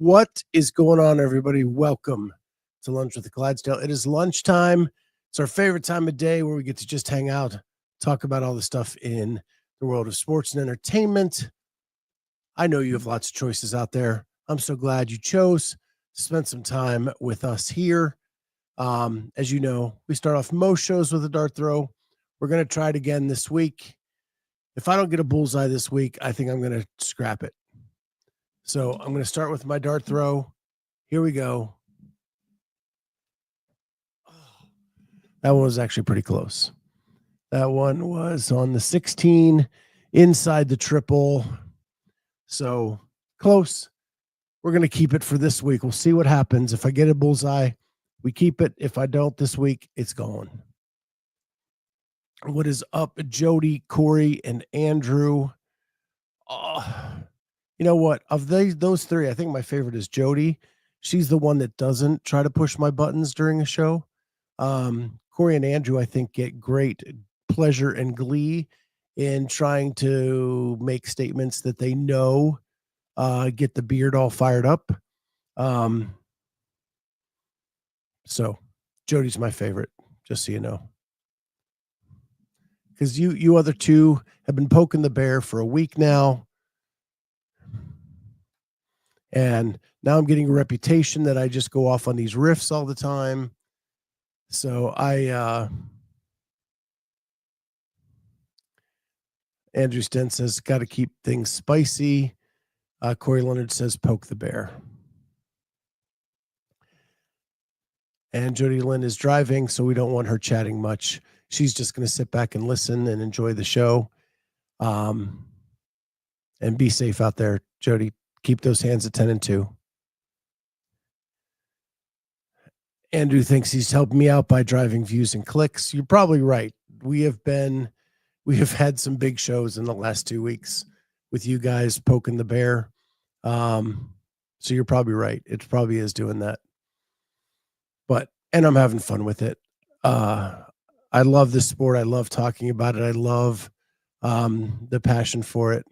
What is going on, everybody? Welcome to Lunch with the Clydesdale. It is lunchtime. It's our favorite time of day where we get to just hang out, talk about all the stuff in the world of sports and entertainment. I know you have lots of choices out there. I'm so glad you chose to spend some time with us here. As you know, we start off most shows with a dart throw. We're going to try it again this week. If I don't get a bullseye this week, I think I'm going to scrap it. So I'm going to start with my dart throw. Here we go. That one was actually pretty close. That one was on the 16, inside the triple. So close. We're going to keep it for this week. We'll see what happens. If I get a bullseye, we keep it. If I don't this week, it's gone. What is up, Jody, Corey, and Andrew? You know what? Of those three, I think my favorite is Jody. She's the one that doesn't try to push my buttons during a show. Corey and Andrew, I think, get great pleasure and glee in trying to make statements that they know get the beard all fired up. So Jody's my favorite, just so you know. Because you other two have been poking the bear for a week now. And now I'm getting a reputation that I just go off on these riffs all the time. So Andrew Sten says, got to keep things spicy. Corey Leonard says, poke the bear. And Jody Lynn is driving, so we don't want her chatting much. She's just going to sit back and listen and enjoy the show. And be safe out there, Jody. Keep those hands at 10 and 2. Andrew thinks he's helped me out by driving views and clicks. You're probably right. We have had some big shows in the last 2 weeks with you guys poking the bear. So you're probably right. It probably is doing that. And I'm having fun with it. I love this sport. I love talking about it. I love the passion for it.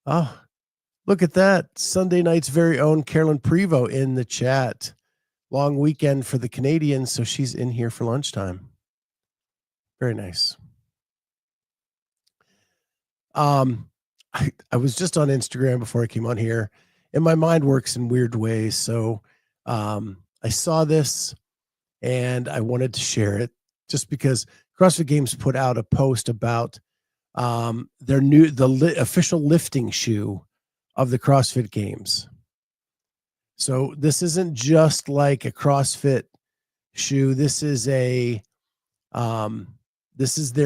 Oh, look at that. Sunday night's very own Carolyn Prevost in the chat. Long weekend for the Canadians, so she's in here for lunchtime. Very nice. I was just on Instagram before I came on here, and my mind works in weird ways. So I saw this, and I wanted to share it just because CrossFit Games put out a post about their official lifting shoe of the CrossFit Games. So this isn't just like a CrossFit shoe. This is their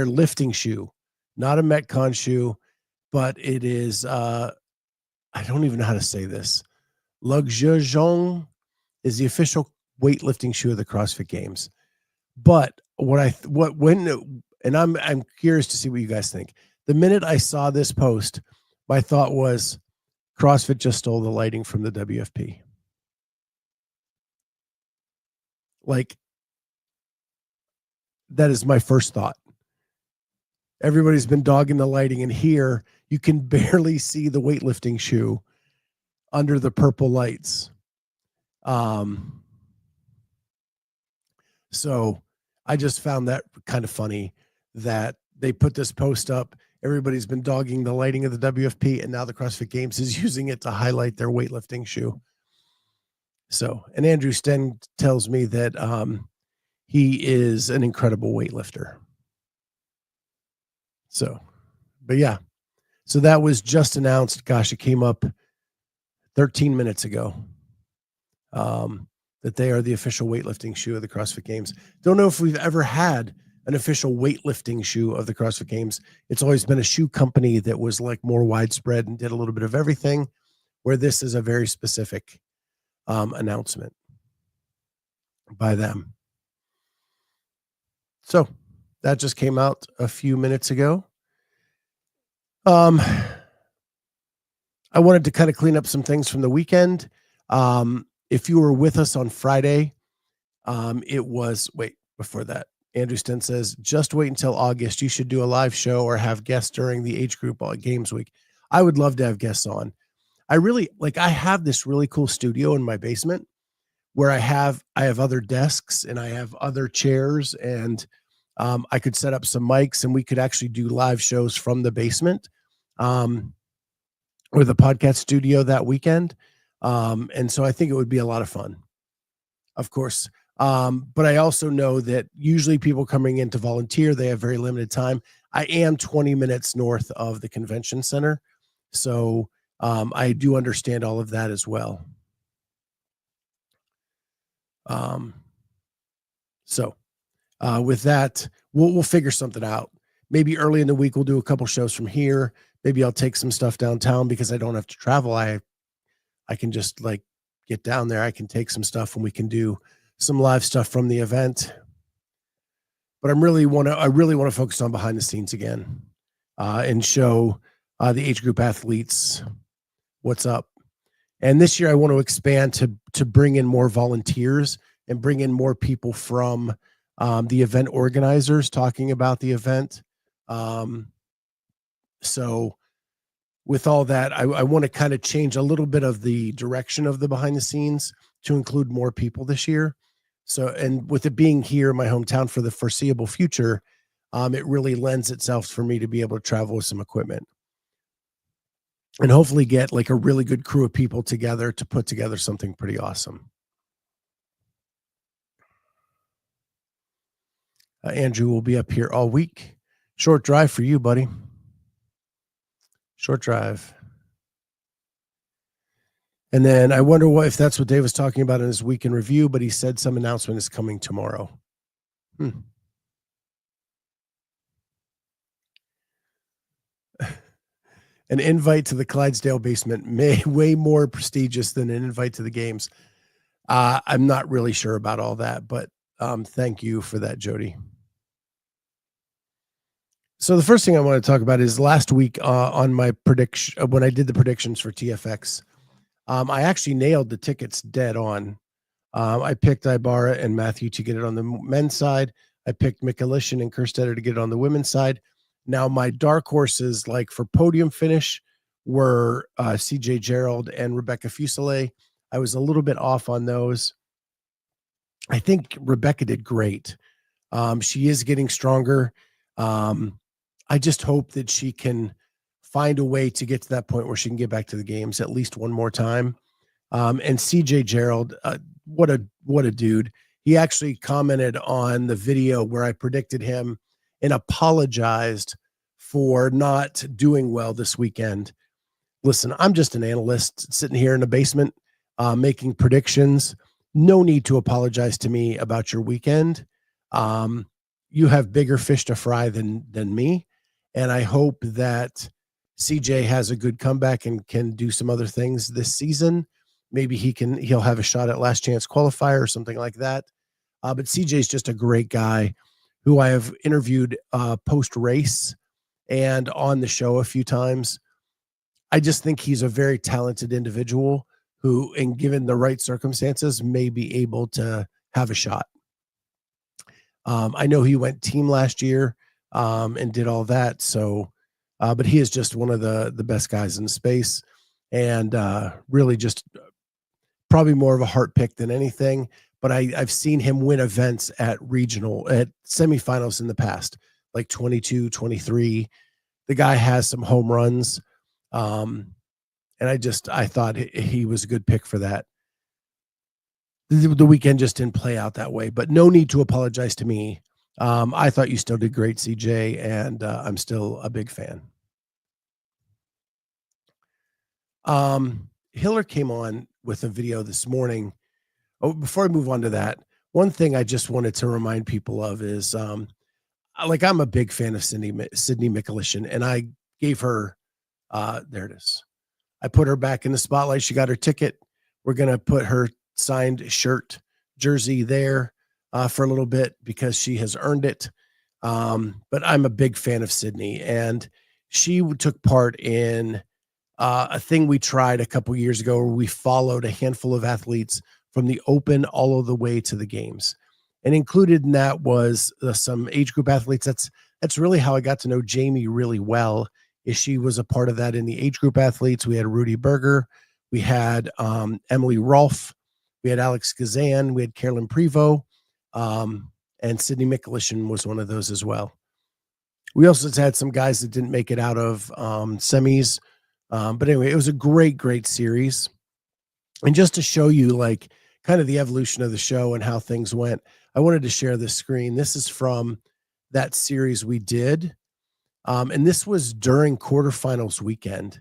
lifting shoe, not a Metcon shoe, but it is, I don't even know how to say this. Luxurjean is the official weightlifting shoe of the CrossFit Games. But I'm curious to see what you guys think. The minute I saw this post, my thought was CrossFit just stole the lighting from the WFP. Like, that is my first thought. Everybody's been dogging the lighting, and here you can barely see the weightlifting shoe under the purple lights. So I just found that kind of funny that they put this post up. Everybody's been dogging the lighting of the WFP, and now the CrossFit Games is using it to highlight their weightlifting shoe. So, and Andrew Sten tells me that he is an incredible weightlifter. So, but yeah. So that was just announced. Gosh, it came up 13 minutes ago. That they are the official weightlifting shoe of the CrossFit Games. Don't know if we've ever had an official weightlifting shoe of the CrossFit Games. It's always been a shoe company that was like more widespread and did a little bit of everything, where this is a very specific announcement by them. So that just came out a few minutes ago. I wanted to kind of clean up some things from the weekend. If you were with us on Friday, before that, Andrew Sten says, just wait until August. You should do a live show or have guests during the age group games week. I would love to have guests on. I really like, I have this really cool studio in my basement where I have other desks and I have other chairs, and I could set up some mics and we could actually do live shows from the basement, um, or the podcast studio that weekend. And so I think it would be a lot of fun, of course. But I also know that usually people coming in to volunteer, they have very limited time. I am 20 minutes north of the convention center. So I do understand all of that as well. Um, so with that, we'll figure something out. Maybe early in the week we'll do a couple shows from here. Maybe I'll take some stuff downtown because I don't have to travel. I can just like get down there. I can take some stuff and we can do some live stuff from the event. But I really want to focus on behind the scenes again, and show the age group athletes what's up. And this year I want to expand to bring in more volunteers and bring in more people from the event organizers talking about the event. So with all that, I want to kind of change a little bit of the direction of the behind the scenes to include more people this year. So, and with it being here in my hometown for the foreseeable future, it really lends itself for me to be able to travel with some equipment and hopefully get like a really good crew of people together to put together something pretty awesome. Andrew will be up here all week. Short drive for you, buddy. Short drive. And then I wonder if that's what Dave was talking about in his week in review, but he said some announcement is coming tomorrow. An invite to the Clydesdale basement way more prestigious than an invite to the games. I'm not really sure about all that, but thank you for that, Jody. So the first thing I want to talk about is last week on my prediction, when I did the predictions for TFX, I actually nailed the tickets dead on. I picked Ibarra and Matthew to get it on the men's side. I picked Mikulishin and Kerstetter to get it on the women's side. Now my dark horses, like for podium finish, were CJ Gerald and Rebecca Fuselier. I was a little bit off on those. I think Rebecca did great. She is getting stronger. I just hope that she can find a way to get to that point where she can get back to the games at least one more time. And CJ Gerald, what a dude. He actually commented on the video where I predicted him and apologized for not doing well this weekend. Listen, I'm just an analyst sitting here in the basement, making predictions. No need to apologize to me about your weekend. You have bigger fish to fry than me. And I hope that CJ has a good comeback and can do some other things this season. Maybe he'll have a shot at last chance qualifier or something like that. But CJ is just a great guy who I have interviewed post race and on the show a few times. I just think he's a very talented individual who, and given the right circumstances, may be able to have a shot. I know he went team last year and did all that. So, but he is just one of the best guys in the space, and really just probably more of a heart pick than anything. But I've seen him win events at semifinals in the past, like 22, 23. The guy has some home runs. And I thought he was a good pick for that. The weekend just didn't play out that way, but no need to apologize to me. I thought you still did great, CJ, and I'm still a big fan. Hiller came on with a video this morning. Oh, before I move on to that, one thing I just wanted to remind people of is, like, I'm a big fan of Sydney Mikulishin, and I gave her, there it is. I put her back in the spotlight. She got her ticket. We're going to put her signed shirt jersey there for a little bit because she has earned it. But I'm a big fan of Sydney, and she took part in a thing we tried a couple years ago where we followed a handful of athletes from the open all the way to the games. And included in that was some age group athletes. That's really how I got to know Jamie really well, is she was a part of that in the age group athletes. We had Rudy Berger, We had Emily Rolfe. We had Alex Kazan. We had Carolyn Prevost. And Sydney Mikulishin was one of those as well. We also had some guys that didn't make it out of semis. But anyway, it was a great series. And just to show you like kind of the evolution of the show and how things went, I wanted to share this screen. This is from that series we did. And this was during quarterfinals weekend.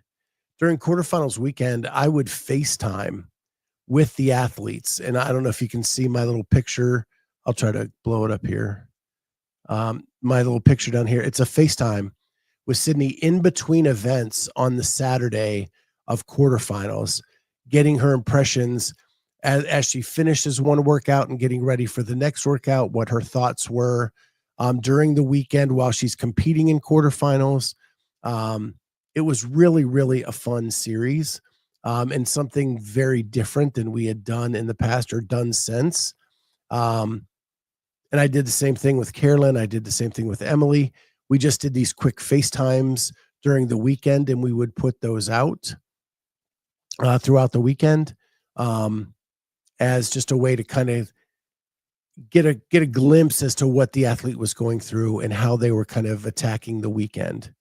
During quarterfinals weekend, I would FaceTime with the athletes. And I don't know if you can see my little picture. I'll try to blow it up here. My little picture down here. It's a FaceTime with Sydney in between events on the Saturday of quarterfinals, getting her impressions as she finishes one workout and getting ready for the next workout, what her thoughts were during the weekend while she's competing in quarterfinals. It was really a fun series and something very different than we had done in the past or done since. And I did the same thing with Carolyn. I did the same thing with Emily. We just did these quick FaceTimes during the weekend, and we would put those out throughout the weekend as just a way to kind of get a glimpse as to what the athlete was going through and how they were kind of attacking the weekend.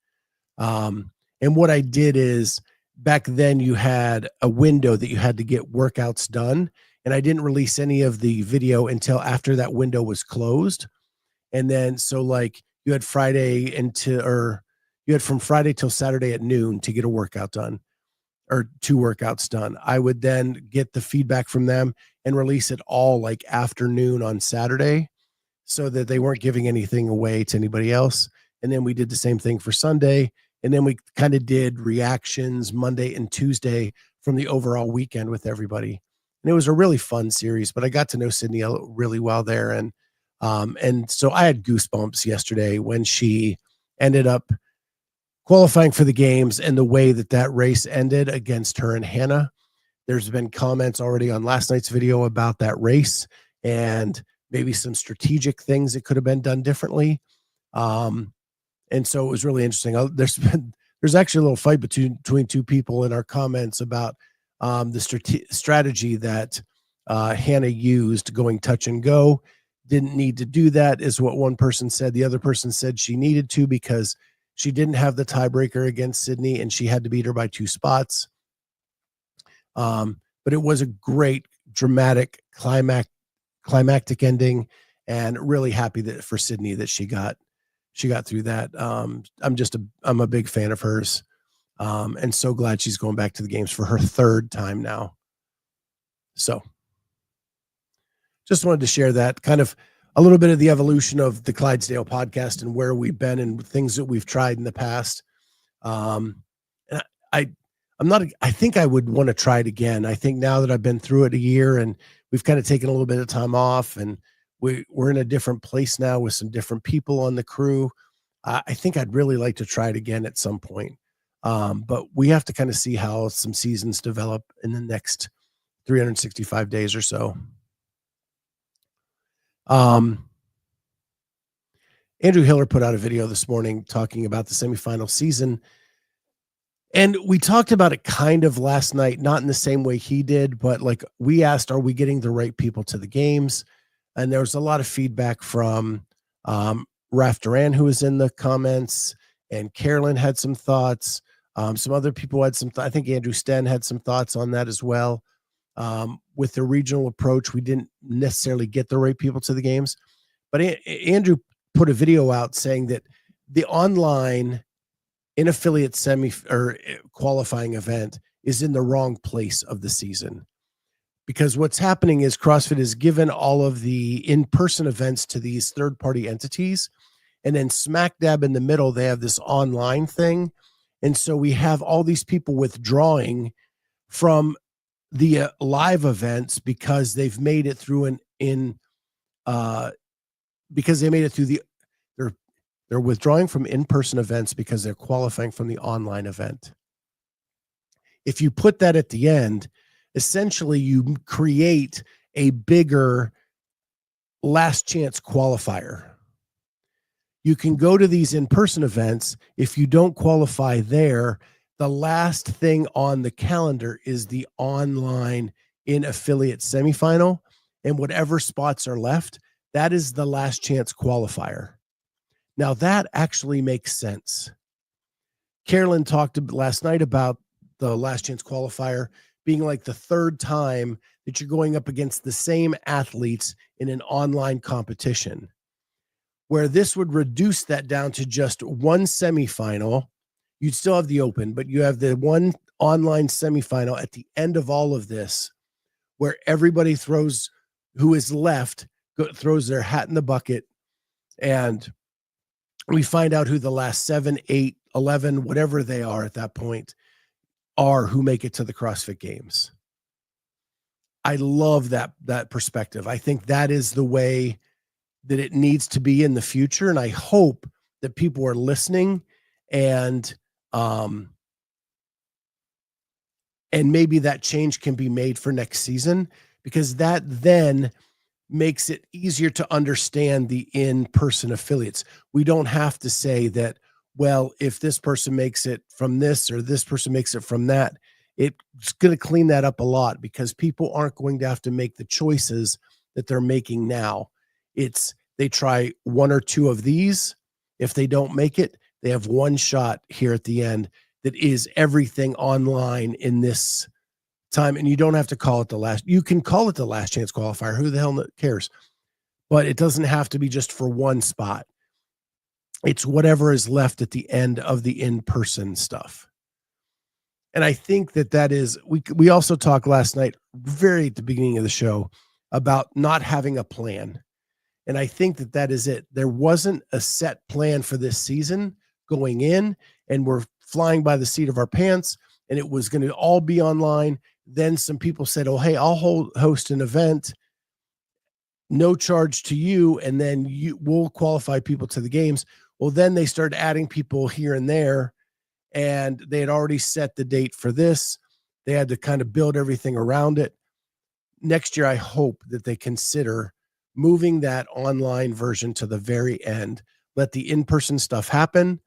And what I did is back then you had a window that you had to get workouts done. And I didn't release any of the video until after that window was closed. And then, so like you had you had from Friday till Saturday at noon to get a workout done or 2 workouts done. I would then get the feedback from them and release it all like afternoon on Saturday so that they weren't giving anything away to anybody else. And then we did the same thing for Sunday. And then we kind of did reactions Monday and Tuesday from the overall weekend with everybody. And it was a really fun series, but I got to know Sydney really well there. And so I had goosebumps yesterday when she ended up qualifying for the games and the way that race ended against her and Hannah. There's been comments already on last night's video about that race and maybe some strategic things that could have been done differently. And so it was really interesting. There's actually a little fight between 2 people in our comments about the strategy that Hannah used going touch and go. Didn't need to do that is what one person said. The other person said she needed to because she didn't have the tiebreaker against Sydney and she had to beat her by 2 spots. But it was a great dramatic climactic ending and really happy for Sydney that she got through that. I'm a big fan of hers. And so glad she's going back to the games for her 3rd time now. So just wanted to share that kind of a little bit of the evolution of the Clydesdale podcast and where we've been and things that we've tried in the past. And I think I would want to try it again. I think now that I've been through it a year and we've kind of taken a little bit of time off and we're in a different place now with some different people on the crew. I think I'd really like to try it again at some point. But we have to kind of see how some seasons develop in the next 365 days or so. Andrew Hiller put out a video this morning talking about the semifinal season. And we talked about it kind of last night, not in the same way he did, but like we asked, are we getting the right people to the games? And there was a lot of feedback from Raf Duran, who was in the comments, and Carolyn had some thoughts. Some other people had I think Andrew Sten had some thoughts on that as well. With the regional approach, we didn't necessarily get the right people to the games. But Andrew put a video out saying that the online in affiliate qualifying event is in the wrong place of the season. Because what's happening is CrossFit has given all of the in-person events to these third-party entities, and then smack dab in the middle, they have this online thing. And so we have all these people withdrawing from the live events because they've made it through they're withdrawing from in-person events because they're qualifying from the online event. If you put that at the end, essentially you create a bigger last chance qualifier. You can go to these in-person events. If you don't qualify there, The last thing on the calendar is the online in affiliate semifinal, and whatever spots are left, that is the last chance qualifier. Now that actually makes sense. Carolyn talked last night about the last chance qualifier being like the third time that you're going up against the same athletes in an online competition, where this would reduce that down to just one semifinal. You'd still have the open, but you have the one online semifinal at the end of all of this, where everybody who is left, throws their hat in the bucket, and we find out who the last 7, 8, 11, whatever they are at that point, are who make it to the CrossFit Games. I love that perspective. I think that is the way that it needs to be in the future, and I hope that people are listening, and maybe that change can be made for next season, because that then makes it easier to understand the in-person affiliates. We don't have to say that, well, if this person makes it from this or this person makes it from that. It's going to clean that up a lot, because people aren't going to have to make the choices that they're making now. They try one or two of these. If they don't make it, they have one shot here at the end that is everything online in this time. And you don't have to call it you can call it the last chance qualifier. Who the hell cares? But it doesn't have to be just for one spot. It's whatever is left at the end of the in-person stuff. And I think that is, we also talked last night, very at the beginning of the show, about not having a plan. And I think that is it. There wasn't a set plan for this season going in, and we're flying by the seat of our pants, and it was going to all be online. Then some people said, oh, hey, I'll host an event, no charge to you, and then we'll qualify people to the games. Well, then they started adding people here and there, and they had already set the date for this. They had to kind of build everything around it. Next year, I hope that they consider moving that online version to the very end. Let the in-person stuff happen,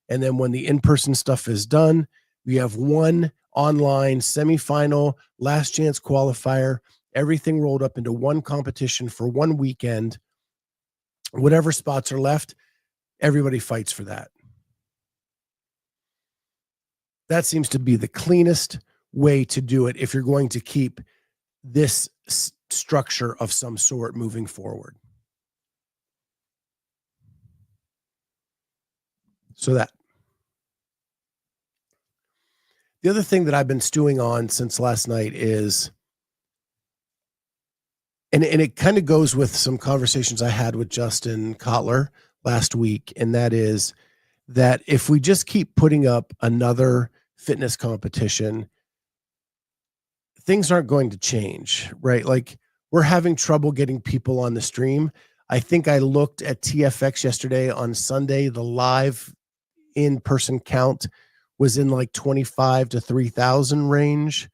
and then when the in-person stuff is done, we have one online semifinal, last chance qualifier, everything rolled up into one competition for one weekend. Whatever spots are left, everybody fights for that. That seems to be the cleanest way to do it if you're going to keep this structure of some sort moving forward. So that. The other thing that I've been stewing on since last night is, and it kind of goes with some conversations I had with Justin Kotler last week, and that is that if we just keep putting up another fitness competition, things aren't going to change, right? Like, we're having trouble getting people on the stream. I think I looked at TFX yesterday. On Sunday, the live in-person count was in like 25 to 3,000 range,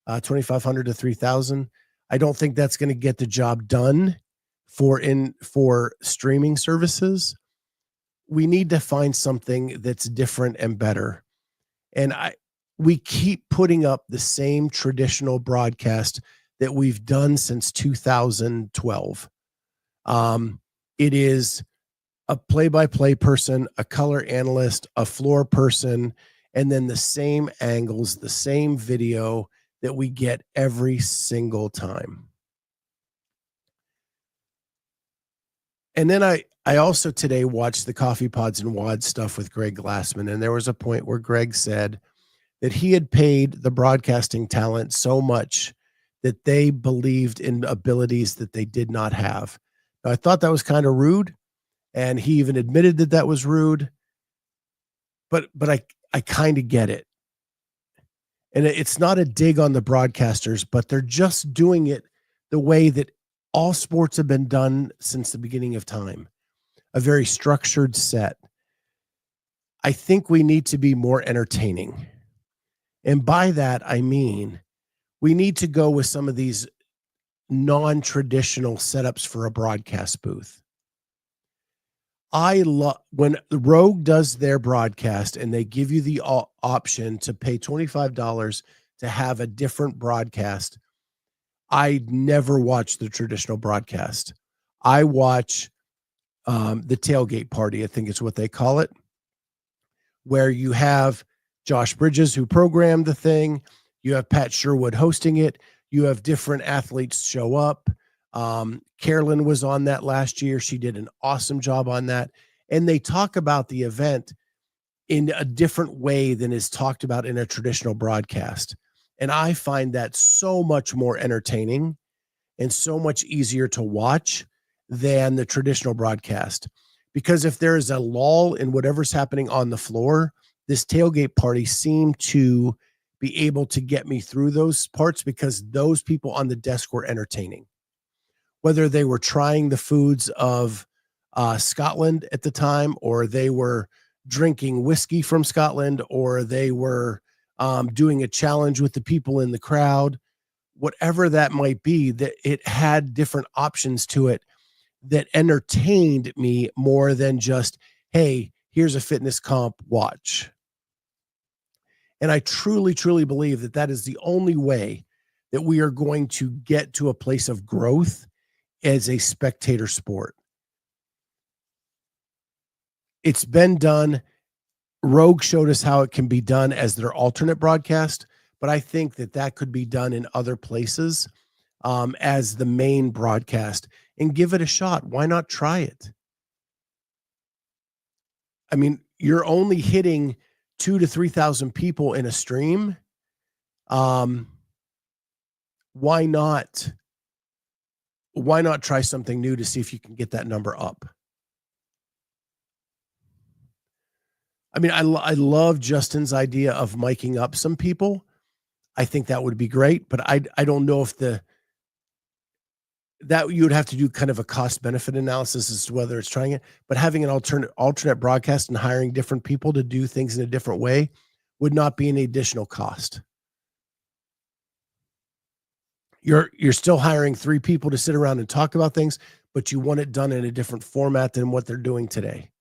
2,500 to 3,000. I don't think that's going to get the job done for streaming services. We need to find something that's different and better. And we keep putting up the same traditional broadcast that we've done since 2012. It is a play-by-play person, a color analyst, a floor person, and then the same angles, the same video that we get every single time. And then I also today watched the Coffee Pods and WOD stuff with Greg Glassman, and there was a point where Greg said that he had paid the broadcasting talent so much that they believed in abilities that they did not have. Now, I thought that was kind of rude, and he even admitted that was rude, but I kind of get it. And it's not a dig on the broadcasters, but they're just doing it the way that all sports have been done since the beginning of time. A very structured set. I think we need to be more entertaining. And by that, I mean, we need to go with some of these non-traditional setups for a broadcast booth. I love when Rogue does their broadcast and they give you the option to pay $25 to have a different broadcast. I never watch the traditional broadcast. I watch the tailgate party, I think is what they call it, where you have Josh Bridges, who programmed the thing. You have Pat Sherwood hosting it. You have different athletes show up. Carolyn was on that last year. She did an awesome job on that. And they talk about the event in a different way than is talked about in a traditional broadcast. And I find that so much more entertaining and so much easier to watch than the traditional broadcast. Because if there is a lull in whatever's happening on the floor, this tailgate party seemed to be able to get me through those parts because those people on the desk were entertaining. Whether they were trying the foods of Scotland at the time, or they were drinking whiskey from Scotland, or they were doing a challenge with the people in the crowd, whatever that might be, that it had different options to it that entertained me more than just, hey, here's a fitness comp, watch. And I truly, truly believe that that is the only way that we are going to get to a place of growth as a spectator sport. It's been done. Rogue showed us how it can be done as their alternate broadcast, but I think that that could be done in other places as the main broadcast, and give it a shot. Why not try it? I mean, you're only hitting 2,000 to 3,000 people in a stream. Why not? Why not try something new to see if you can get that number up? I mean, I love Justin's idea of miking up some people. I think that would be great, but I don't know if that you would have to do kind of a cost benefit analysis as to whether it's trying it, but having an alternate broadcast and hiring different people to do things in a different way would not be an additional cost. You're still hiring 3 people to sit around and talk about things, but you want it done in a different format than what they're doing today.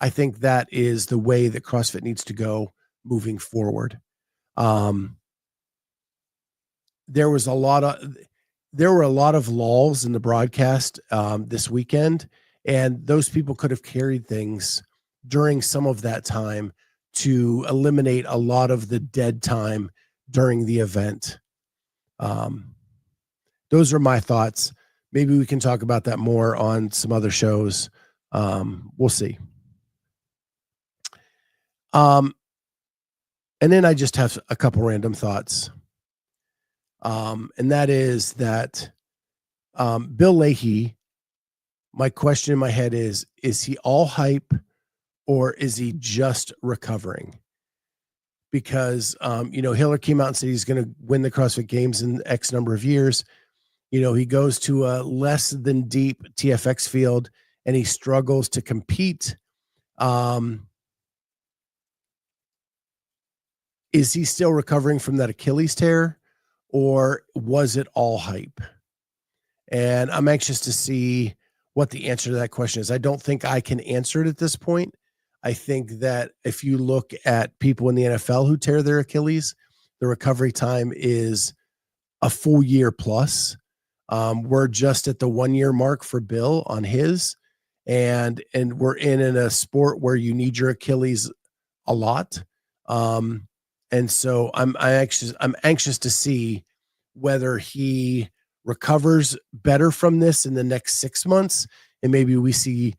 I think that is the way that CrossFit needs to go moving forward. There were a lot of lulls in the broadcast this weekend, and those people could have carried things during some of that time to eliminate a lot of the dead time during the event. Those are my thoughts. Maybe we can talk about that more on some other shows. We'll see. And then I just have a couple random thoughts. And that is that Bill Leahy, my question in my head is he all hype or is he just recovering? Because, Hiller came out and said he's going to win the CrossFit Games in X number of years. He goes to a less than deep TFX field and he struggles to compete. Is he still recovering from that Achilles tear, or was it all hype? And I'm anxious to see what the answer to that question is. I don't think I can answer it at this point. I think that if you look at people in the NFL who tear their Achilles, the recovery time is a full year plus. We're just at the 1 year mark for Bill on his, and we're in a sport where you need your Achilles a lot. And so I'm anxious to see whether he recovers better from this in the next 6 months, and maybe we see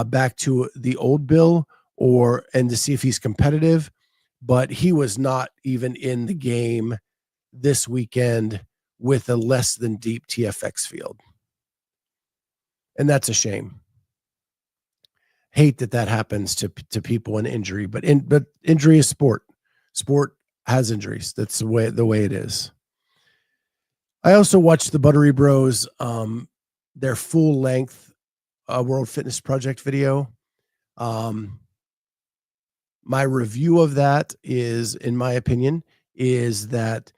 back to the old Bill, and to see if he's competitive. But he was not even in the game this weekend with a less than deep TFX field, and that's a shame. Hate that happens to people in injury, but injury is sport. Sport has injuries. That's the way it is. I also watched the Buttery Bros, their full length World Fitness Project video. My review of that is, in my opinion, is that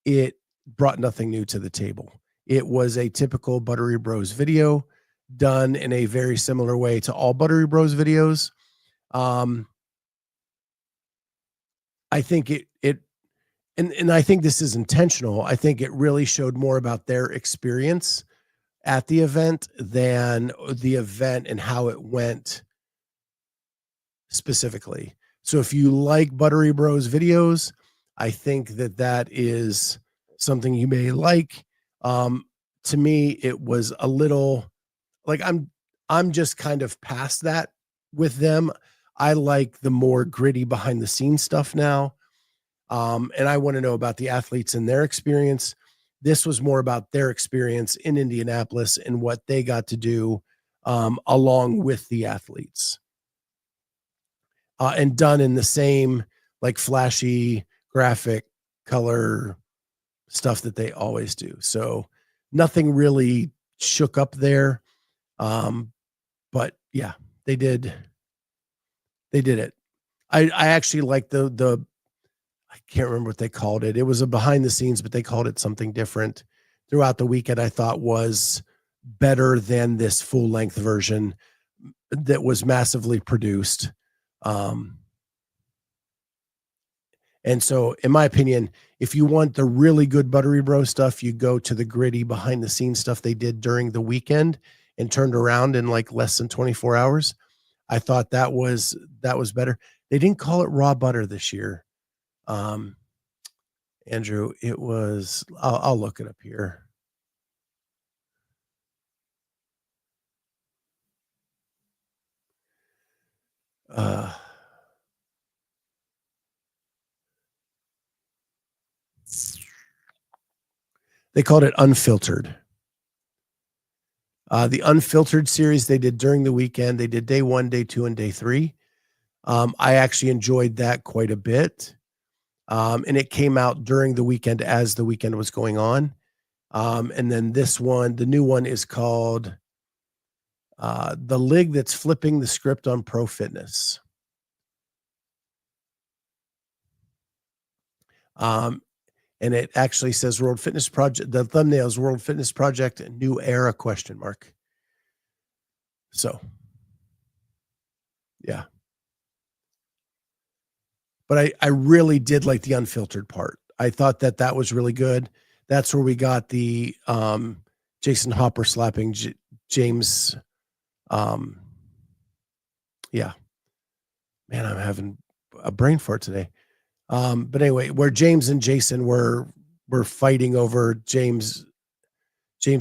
it brought nothing new to the table. It was a typical Buttery Bros video. done in a very similar way to all Buttery Bros videos. Um, I think and I think this is intentional. I think it really showed more about their experience at the event than the event and how it went specifically. So if you like Buttery Bros videos, I think that that is something you may like. Um, to me, it was a little like I'm just kind of past that with them. I like the more gritty behind the scenes stuff now. And I want to know about the athletes and their experience. This was more about their experience in Indianapolis and what they got to do along with the athletes, and done in the same like flashy graphic color stuff that they always do. So nothing really shook up there. But yeah, they did they did it. I actually like the I can't remember what they called it. It was a behind the scenes, but they called it something different throughout the weekend. I thought was better than this full length version that was massively produced. Um, and so, in my opinion, if you want the really good Buttery Bro stuff, you go to the gritty behind the scenes stuff they did during the weekend and turned around in like less than 24 hours. I thought that was better. They didn't call it raw butter this year. Um, Andrew, it was I'll look it up here. Uh, they called it unfiltered. The unfiltered series they did during the weekend. They did day 1, day 2, and day 3. I actually enjoyed that quite a bit. And it came out during the weekend as the weekend was going on. And then this one, the new one is called The Lig That's Flipping the Script on Pro Fitness. Um, and it actually says World Fitness Project. The thumbnail is World Fitness Project New Era question mark. So, yeah. But I really did like the unfiltered part. I thought that that was really good. That's where we got the Jason Hopper slapping James. Um, yeah, man, I'm having a brain fart today. But anyway, where James and Jason were fighting over James's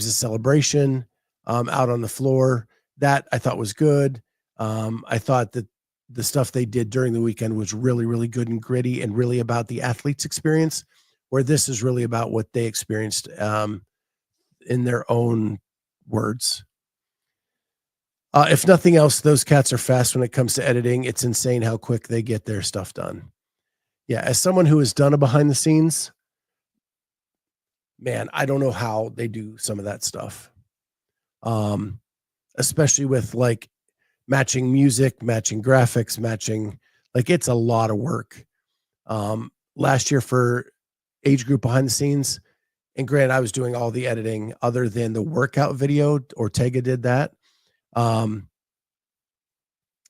celebration out on the floor. That I thought was good. I thought that the stuff they did during the weekend was really, really good and gritty and really about the athlete's experience, where this is really about what they experienced in their own words. If nothing else, those cats are fast when it comes to editing. It's insane how quick they get their stuff done. Yeah, as someone who has done a behind the scenes, man, I don't know how they do some of that stuff. Um, Especially with like matching music, matching graphics, matching like it's a lot of work. Last year for age group behind the scenes, and granted, I was doing all the editing other than the workout video. Ortega did that. Um,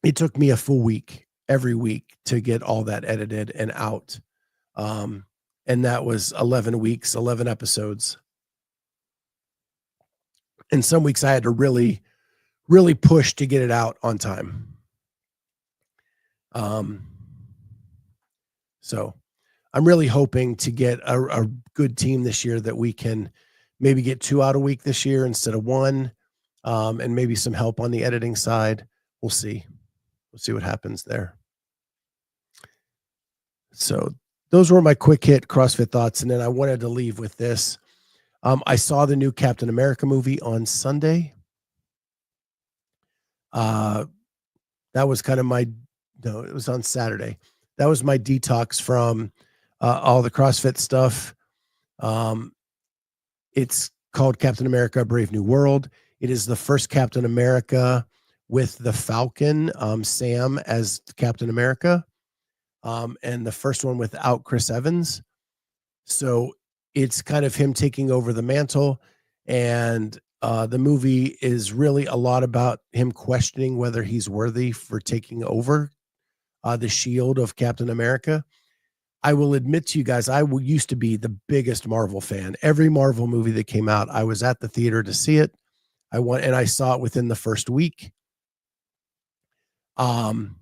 it took me a full week every week to get all that edited and out. Um, and that was 11 weeks, 11 episodes. And some weeks I had to really, really push to get it out on time. Um, so I'm really hoping to get a good team this year that we can maybe get 2 out a week this year instead of 1, and maybe some help on the editing side. We'll see. We'll see what happens there. So those were my quick hit CrossFit thoughts. And then I wanted to leave with this. I saw the new Captain America movie on Sunday. That was kind of my, no, it was on Saturday. That was my detox from all the CrossFit stuff. It's called Captain America: Brave New World. It is the first Captain America with the Falcon, Sam as Captain America, and the first one without Chris Evans. So it's kind of him taking over the mantle, and The movie is really a lot about him questioning whether he's worthy for taking over the shield of Captain America. I will admit to you guys, used to be the biggest Marvel fan. Every Marvel movie that came out, I was at the theater to see it. I went and I saw it within the first week. And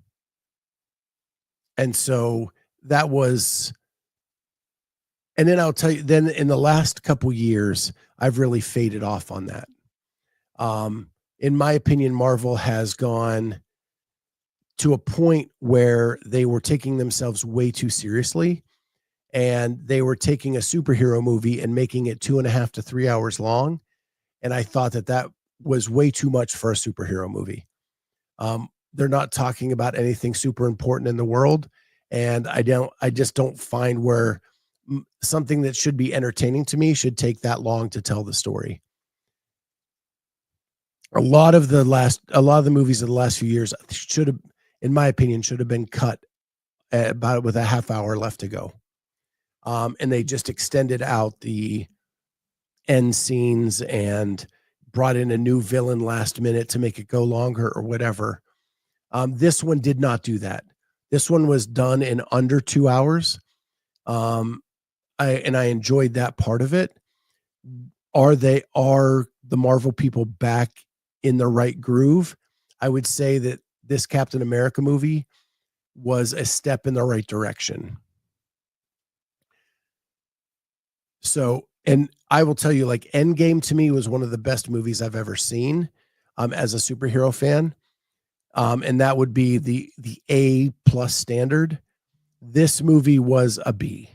so that was, and then I'll tell you, then in the last couple years, I've really faded off on that. In my opinion, Marvel has gone to a point where they were taking themselves way too seriously, and they were taking a superhero movie and making it 2.5 to 3 hours long. And I thought that was way too much for a superhero movie. They're not talking about anything super important in the world. And I just don't find where something that should be entertaining to me should take that long to tell the story. A lot of the movies of the last few years should have, in my opinion, should have been cut about with a half hour left to go. And they just extended out the end scenes and brought in a new villain last minute to make it go longer or whatever. This one did not do that. This one was done in under 2 hours. I enjoyed that part of it. Are the Marvel people back in the right groove? I would say that this Captain America movie was a step in the right direction. So, and I will tell you, like, Endgame to me was one of the best movies I've ever seen as a superhero fan. And that would be the A+ standard. This movie was a B.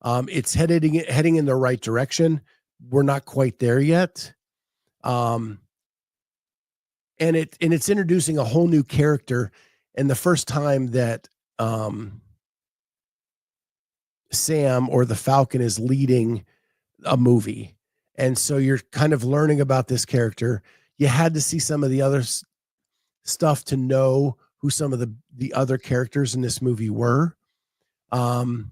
It's heading in the right direction. We're not quite there yet. And it's introducing a whole new character. And the first time that Sam or the Falcon is leading a movie. And so you're kind of learning about this character. You had to see some of the other stuff to know who some of the other characters in this movie were. And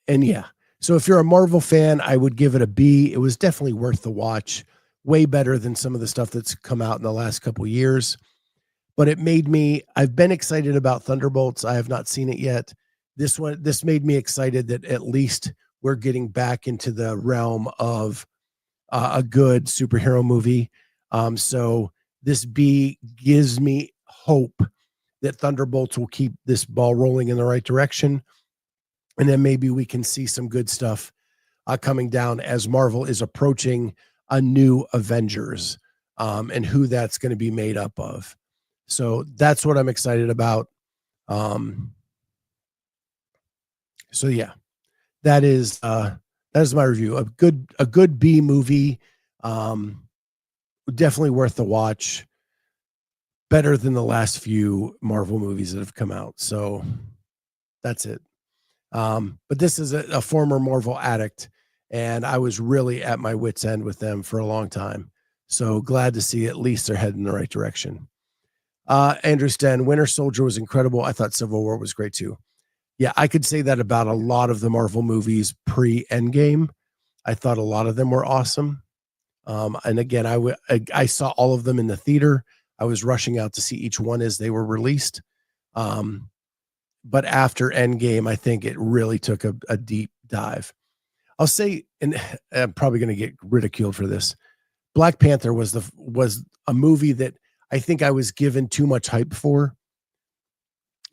yeah. So if you're a Marvel fan, I would give it a B. It was definitely worth the watch. Way better than some of the stuff that's come out in the last couple of years. But I've been excited about Thunderbolts. I have not seen it yet. This made me excited that at least we're getting back into the realm of a good superhero movie. So this B gives me hope that Thunderbolts will keep this ball rolling in the right direction. And then maybe we can see some good stuff coming down as Marvel is approaching a new Avengers and who that's going to be made up of. So that's what I'm excited about. So yeah, that is my review. A good B movie. Definitely worth the watch. Better than the last few Marvel movies that have come out. So that's it. But this is a former Marvel addict, and I was really at my wit's end with them for a long time. So glad to see at least they're heading in the right direction. Andrew Sten, Winter Soldier was incredible. I thought Civil War was great too. Yeah, I could say that about a lot of the Marvel movies pre-Endgame. I thought a lot of them were awesome. And again, I saw all of them in the theater. I was rushing out to see each one as they were released. But after Endgame, I think it really took a deep dive. I'll say, and I'm probably going to get ridiculed for this, Black Panther was a movie that I think I was given too much hype for.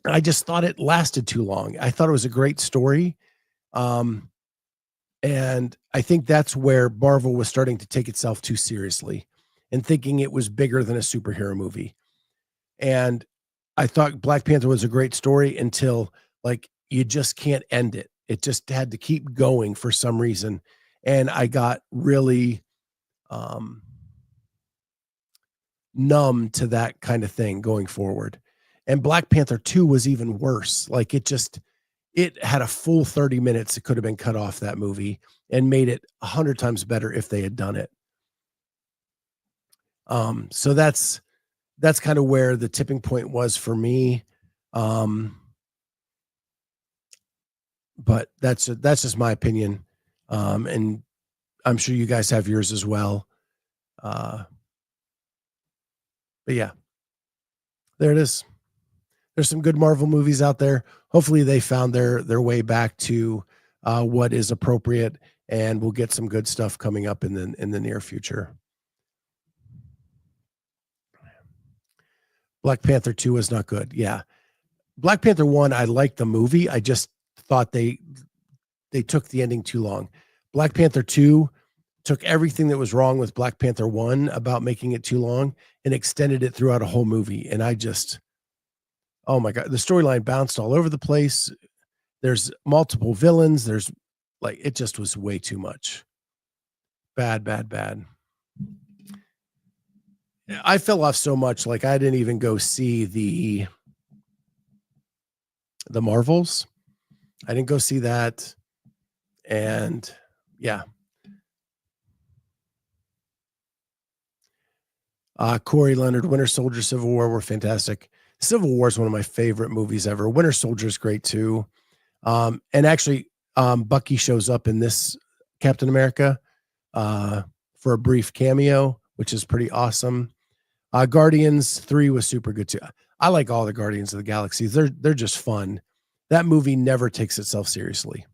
I just thought it lasted too long. I thought it was a great story. And I think that's where Marvel was starting to take itself too seriously and thinking it was bigger than a superhero movie. And I thought Black Panther was a great story until, like, you just can't end it. It just had to keep going for some reason. And I got really numb to that kind of thing going forward. And Black Panther 2 was even worse. Like, it had a full 30 minutes. It could have been cut off, that movie, and made it 100 times better if they had done it. So that's kind of where the tipping point was for me. But that's just my opinion. And I'm sure you guys have yours as well. But yeah, there it is. There's some good Marvel movies out there. Hopefully they found their way back to what is appropriate, and we'll get some good stuff coming up in the near future. Black Panther 2 was not good. Yeah. Black Panther 1, I liked the movie. I just thought they took the ending too long. Black Panther 2 took everything that was wrong with Black Panther 1 about making it too long and extended it throughout a whole movie. And I just, oh my God, the storyline bounced all over the place. There's multiple villains. There's like, it just was way too much. Bad, bad, bad. I fell off so much. Like I didn't even go see the Marvels. I didn't go see that. And yeah. Corey Leonard, Winter Soldier, Civil War were fantastic. Civil War is one of my favorite movies ever. Winter Soldier is great too. And actually, Bucky shows up in this Captain America for a brief cameo, which is pretty awesome. Guardians 3 was super good too. I like all the Guardians of the Galaxy. They're just fun. That movie never takes itself seriously.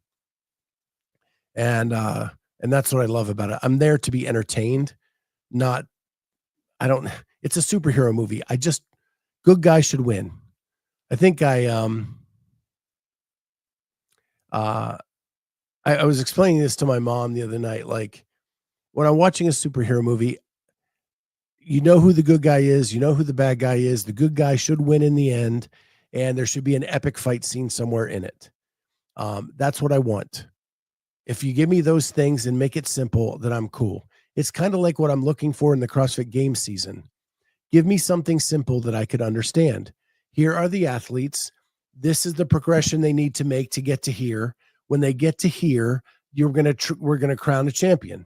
And that's what I love about it. I'm there to be entertained, it's a superhero movie. Good guys should win. I think I was explaining this to my mom the other night. Like when I'm watching a superhero movie, you know who the good guy is, you know who the bad guy is. The good guy should win in the end, and there should be an epic fight scene somewhere in it. That's what I want. If you give me those things and make it simple, then I'm cool. It's kind of like what I'm looking for in the CrossFit Games season. Give me something simple that I could understand. Here are the athletes. This is the progression they need to make to get to here. When they get to here, we're going to crown a champion.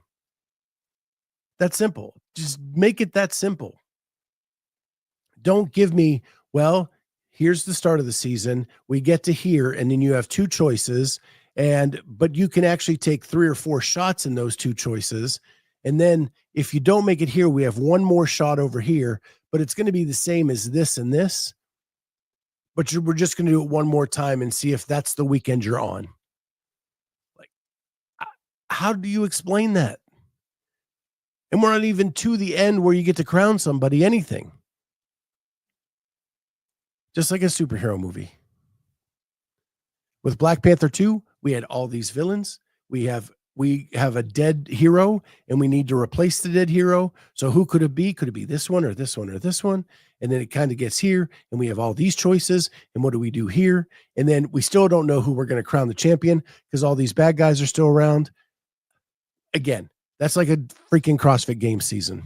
That's simple. Just make it that simple. Don't give me, well, here's the start of the season. We get to here, and then you have two choices, but you can actually take 3 or 4 shots in those 2 choices. And then if you don't make it here, we have one more shot over here, but it's going to be the same as this and this. But we're just going to do it one more time and see if that's the weekend you're on. Like, how do you explain that? And we're not even to the end where you get to crown somebody anything. Just like a superhero movie. With Black Panther 2, we had all these villains. We have a dead hero, and we need to replace the dead hero. So who could it be? Could it be this one or this one or this one? And then it kind of gets here, and we have all these choices. And what do we do here? And then we still don't know who we're going to crown the champion because all these bad guys are still around. Again, that's like a freaking CrossFit Games season.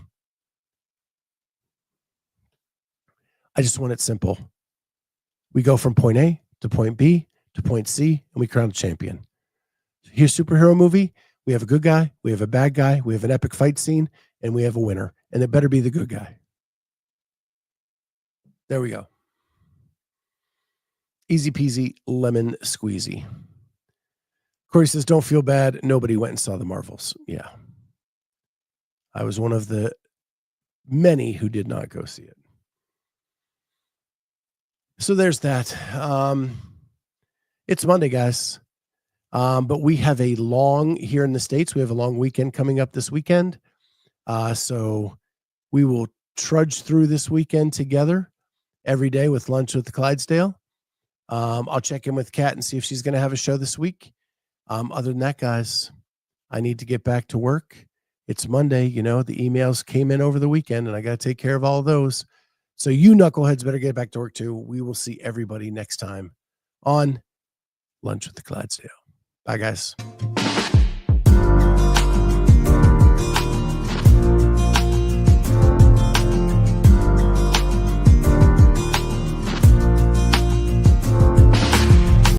I just want it simple. We go from point A to point B to point C, and we crown the champion. Here's superhero movie. We have a good guy. We have a bad guy. We have an epic fight scene, and we have a winner. And it better be the good guy. There we go. Easy peasy, lemon squeezy. Corey says, don't feel bad. Nobody went and saw the Marvels. Yeah. I was one of the many who did not go see it. So there's that. It's Monday, guys. But we have here in the States, we have a long weekend coming up this weekend. So we will trudge through this weekend together every day with lunch with the Clydesdale. I'll check in with Kat and see if she's going to have a show this week. Other than that, guys, I need to get back to work. It's Monday. The emails came in over the weekend, and I got to take care of all of those. So you knuckleheads better get back to work too. We will see everybody next time on Lunch with the Clydesdale. Bye, guys.